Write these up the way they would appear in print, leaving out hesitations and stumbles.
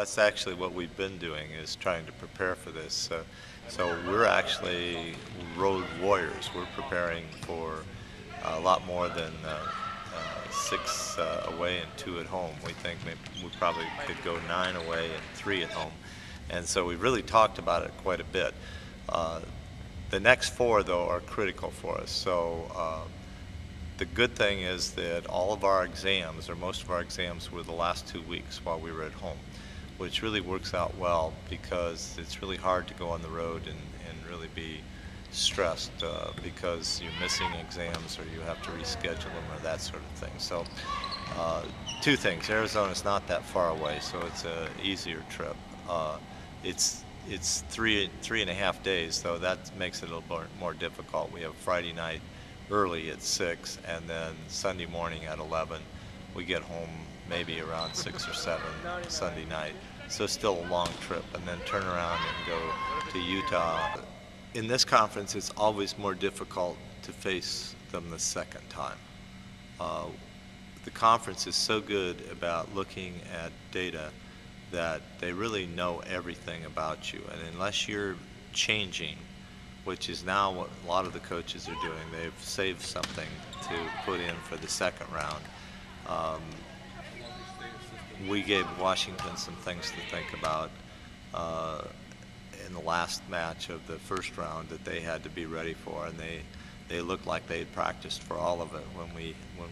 that's actually what we've been doing, is trying to prepare for this. So we're actually road warriors. We're preparing for a lot more than 6 away and 2 at home. We think maybe we probably could go 9 away and 3 at home. And so we really talked about it quite a bit. The next 4, though, are critical for us. So the good thing is that all of our exams, or most of our exams, were the last 2 weeks while we were at home, which really works out well because it's really hard to go on the road and really be stressed because you're missing exams or you have to reschedule them or that sort of thing. So 2 things. Arizona's not that far away, so it's an easier trip. It's 3.5 days, so that makes it a little more difficult. We have Friday night early at 6, and then Sunday morning at 11. We get home maybe around 6 or 7 Sunday night. So still a long trip, and then turn around and go to Utah. In this conference, it's always more difficult to face them the second time. The conference is so good about looking at data that they really know everything about you, and unless you're changing, which is now what a lot of the coaches are doing, they've saved something to put in for the second round. We gave Washington some things to think about in the last match of the first round that they had to be ready for, and they looked like they had practiced for all of it when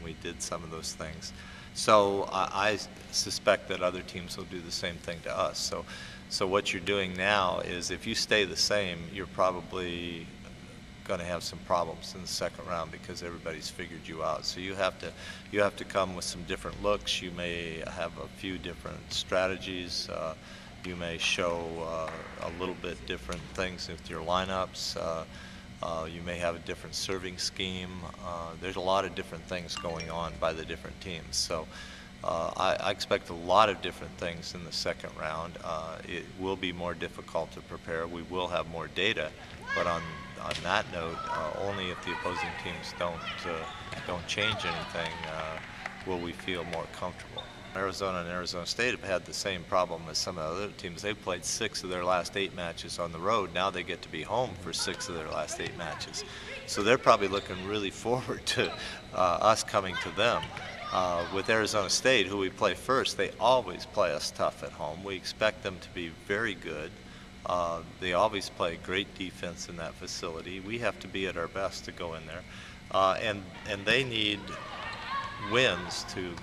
we did some of those things. So I suspect that other teams will do the same thing to us. So what you're doing now is, if you stay the same, you're probably going to have some problems in the second round because everybody's figured you out. So you have to come with some different looks. You may have a few different strategies. You may show a little bit different things with your lineups. You may have a different serving scheme. There's a lot of different things going on by the different teams. So I expect a lot of different things in the second round. It will be more difficult to prepare. We will have more data, but on that note, only if the opposing teams don't change anything will we feel more comfortable. Arizona and Arizona State have had the same problem as some of the other teams. They've played 6 of their last 8 matches on the road. Now they get to be home for 6 of their last 8 matches. So they're probably looking really forward to us coming to them. With Arizona State, who we play first, they always play us tough at home. We expect them to be very good. They always play great defense in that facility. We have to be at our best to go in there. And they need wins to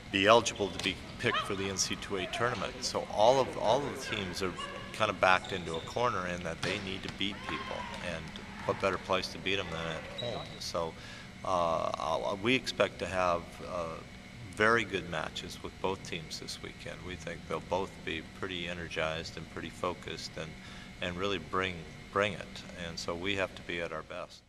be eligible to be picked for the NCAA Tournament. So all of the teams are kind of backed into a corner in that they need to beat people, and what better place to beat them than at home. So we expect to have very good matches with both teams this weekend. We think they'll both be pretty energized and pretty focused and really bring it. And so we have to be at our best.